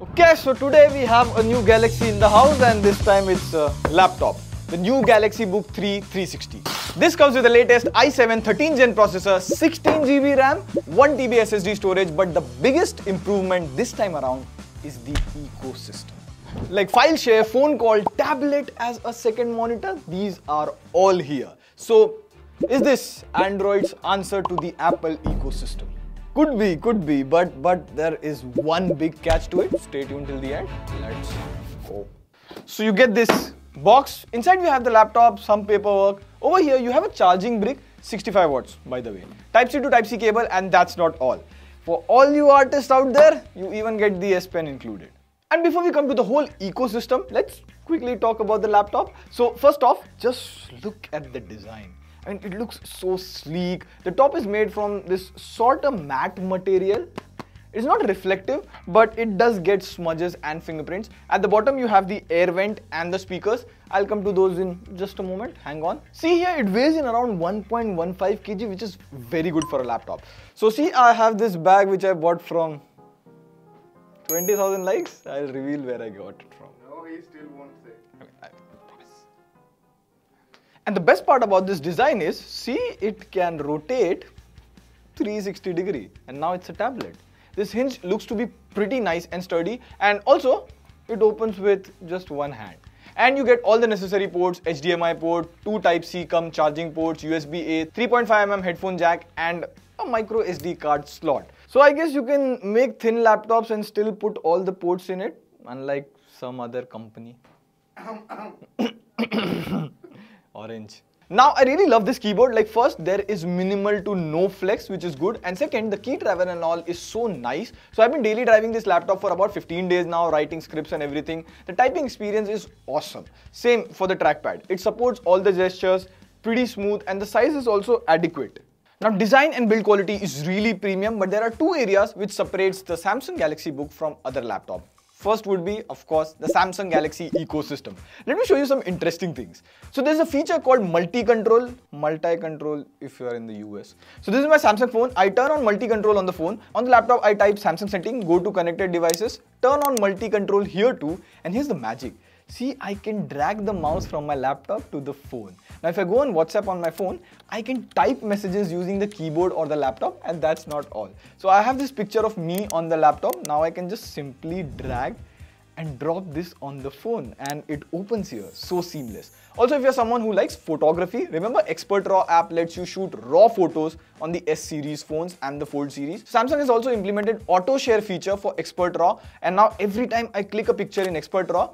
Okay, so today we have a new Galaxy in the house and this time it's a laptop. The new Galaxy Book 3 360. This comes with the latest i7 13th Gen processor, 16GB RAM, 1TB SSD storage, but the biggest improvement this time around is the ecosystem. Like file share, phone call, tablet as a second monitor, these are all here. So, is this Android's answer to the Apple ecosystem? Could be, but there is one big catch to it. Stay tuned till the end. Let's go. So you get this box. Inside we have the laptop, some paperwork. Over here you have a charging brick, 65 watts by the way. Type-C to Type-C cable, and that's not all. For all you artists out there, you even get the S Pen included. And before we come to the whole ecosystem, let's quickly talk about the laptop. So first off, just look at the design. I mean, it looks so sleek. The top is made from this sort of matte material. It's not reflective, but it does get smudges and fingerprints. At the bottom, you have the air vent and the speakers. I'll come to those in just a moment. Hang on. See here, it weighs in around 1.15 kg, which is very good for a laptop. So see, I have this bag which I bought from 20,000 likes. I'll reveal where I got it from. No, he still won't say. And the best part about this design is, see, it can rotate 360 degree, and now it's a tablet. This hinge looks to be pretty nice and sturdy, and also it opens with just one hand. And you get all the necessary ports, HDMI port, 2 Type-C cum charging ports, USB-A, 3.5mm headphone jack, and a micro SD card slot. So I guess you can make thin laptops and still put all the ports in it, unlike some other company. Orange. Now I really love this keyboard. Like first, there is minimal to no flex, which is good, and second, the key driver and all is so nice. So I've been daily driving this laptop for about 15 days now, writing scripts and everything. The typing experience is awesome. Same for the trackpad. It supports all the gestures, pretty smooth, and the size is also adequate. Now design and build quality is really premium, but there are two areas which separates the Samsung Galaxy Book from other laptops. First would be, of course, the Samsung Galaxy ecosystem. Let me show you some interesting things. So there's a feature called MultiControl if you are in the US. So this is my Samsung phone. I turn on MultiControl on the phone. On the laptop, I type Samsung setting, go to connected devices, turn on MultiControl here too, and here's the magic. See, I can drag the mouse from my laptop to the phone. Now if I go on WhatsApp on my phone, I can type messages using the keyboard or the laptop, and that's not all. So I have this picture of me on the laptop. Now I can just simply drag and drop this on the phone and it opens here. So seamless. Also, if you're someone who likes photography, remember Expert RAW app lets you shoot raw photos on the S series phones and the Fold series. Samsung has also implemented auto share feature for Expert RAW, and now every time I click a picture in Expert RAW,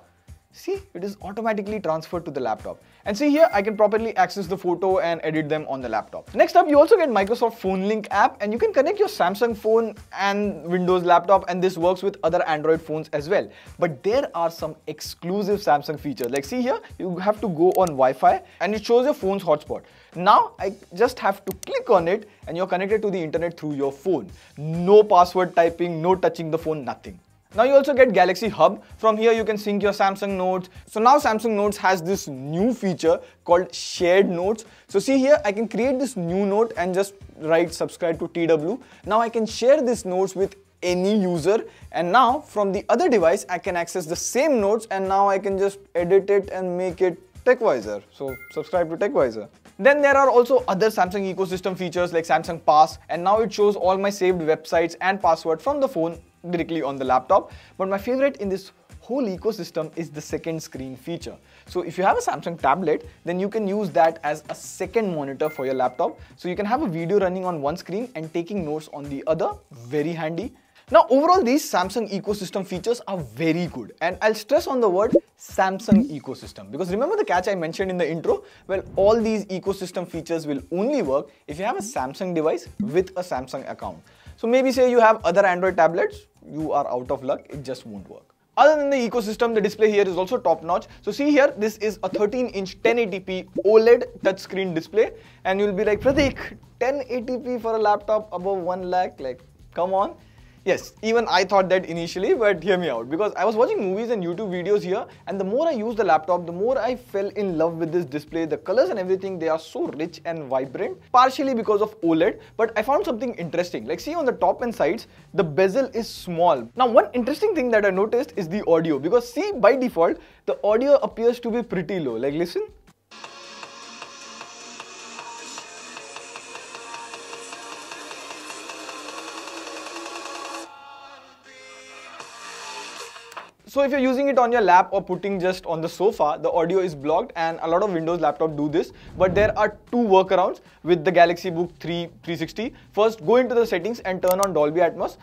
see, it is automatically transferred to the laptop. And see here, I can properly access the photo and edit them on the laptop. Next up, you also get Microsoft Phone Link app, and you can connect your Samsung phone and Windows laptop, and this works with other Android phones as well. But there are some exclusive Samsung features. Like see here, you have to go on Wi-Fi and it shows your phone's hotspot. Now, I just have to click on it and you're connected to the internet through your phone. No password typing, no touching the phone, nothing. Now you also get Galaxy Hub. From here you can sync your Samsung notes. So now Samsung Notes has this new feature called Shared Notes. So see here, I can create this new note and just write subscribe to TW. Now I can share these notes with any user, and now from the other device I can access the same notes, and now I can just edit it and make it TechWiser. So subscribe to TechWiser. Then there are also other Samsung ecosystem features like Samsung Pass, and now it shows all my saved websites and password from the phone directly on the laptop. But my favorite in this whole ecosystem is the second screen feature. So if you have a Samsung tablet, then you can use that as a second monitor for your laptop. So you can have a video running on one screen and taking notes on the other. Very handy. Now overall, these Samsung ecosystem features are very good, and I'll stress on the word Samsung ecosystem, because remember the catch I mentioned in the intro? Well, all these ecosystem features will only work if you have a Samsung device with a Samsung account. So maybe say you have other Android tablets, you are out of luck, it just won't work. Other than the ecosystem, the display here is also top notch. So see here, this is a 13-inch 1080p OLED touchscreen display, and you'll be like, Pratik, 1080p for a laptop above 1 lakh, like come on. Yes, even I thought that initially, but hear me out, because I was watching movies and YouTube videos here, and the more I used the laptop, the more I fell in love with this display. The colors and everything, they are so rich and vibrant, partially because of OLED, but I found something interesting. Like, see on the top and sides, the bezel is small. Now, one interesting thing that I noticed is the audio, because see, by default, the audio appears to be pretty low. Like, listen. So if you're using it on your lap or putting just on the sofa, the audio is blocked, and a lot of Windows laptops do this. But there are two workarounds with the Galaxy Book 3 360. First, go into the settings and turn on Dolby Atmos.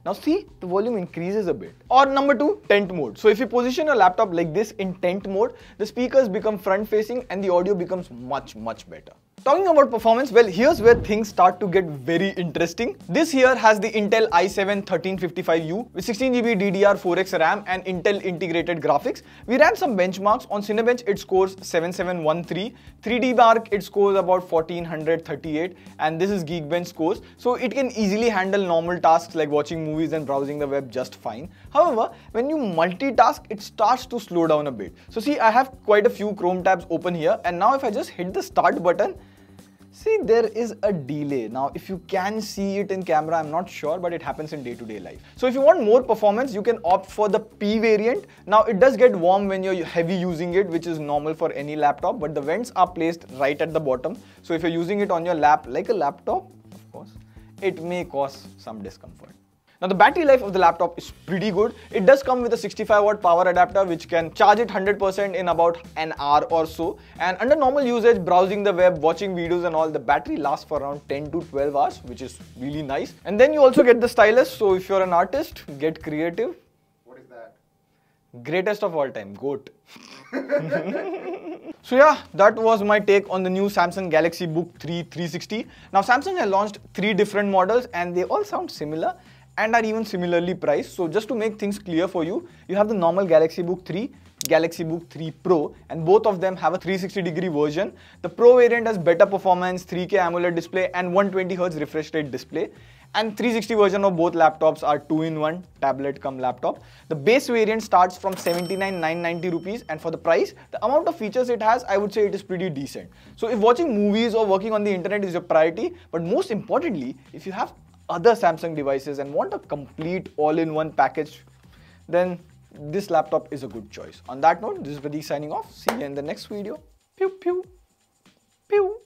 Now see, the volume increases a bit. Or number two, tent mode. So if you position your laptop like this in tent mode, the speakers become front facing and the audio becomes much better. Talking about performance, well, here's where things start to get very interesting. This here has the Intel i7-1355U with 16GB DDR4X RAM and Intel integrated graphics. We ran some benchmarks. On Cinebench, it scores 7713. 3D Mark, it scores about 1438, and this is Geekbench scores. So it can easily handle normal tasks like watching movies and browsing the web just fine. However, when you multitask, it starts to slow down a bit. So see, I have quite a few Chrome tabs open here, and now if I just hit the start button, see, there is a delay. Now, if you can see it in camera, I'm not sure, but it happens in day-to-day life. So if you want more performance, you can opt for the P variant. Now, it does get warm when you're heavy using it, which is normal for any laptop, but the vents are placed right at the bottom. So if you're using it on your lap like a laptop, of course, it may cause some discomfort. Now the battery life of the laptop is pretty good. It does come with a 65-watt power adapter which can charge it 100% in about an hour or so. And under normal usage, browsing the web, watching videos and all, the battery lasts for around 10 to 12 hours, which is really nice. And then you also get the stylus. So if you're an artist, get creative. What is that? Greatest of all time, GOAT. So yeah, that was my take on the new Samsung Galaxy Book 3 360. Now Samsung has launched 3 different models and they all sound similar and are even similarly priced. So just to make things clear for you, you have the normal Galaxy Book 3, Galaxy Book 3 Pro, and both of them have a 360-degree version. The Pro variant has better performance, 3K AMOLED display and 120Hz refresh rate display. And 360 version of both laptops are 2-in-1 tablet cum laptop. The base variant starts from 79,990 rupees, and for the price, the amount of features it has, I would say it is pretty decent. So if watching movies or working on the internet is your priority, but most importantly, if you have other Samsung devices and want a complete all-in-one package, then this laptop is a good choice. On that note, this is Pradeep signing off. See you in the next video. Pew pew. Pew.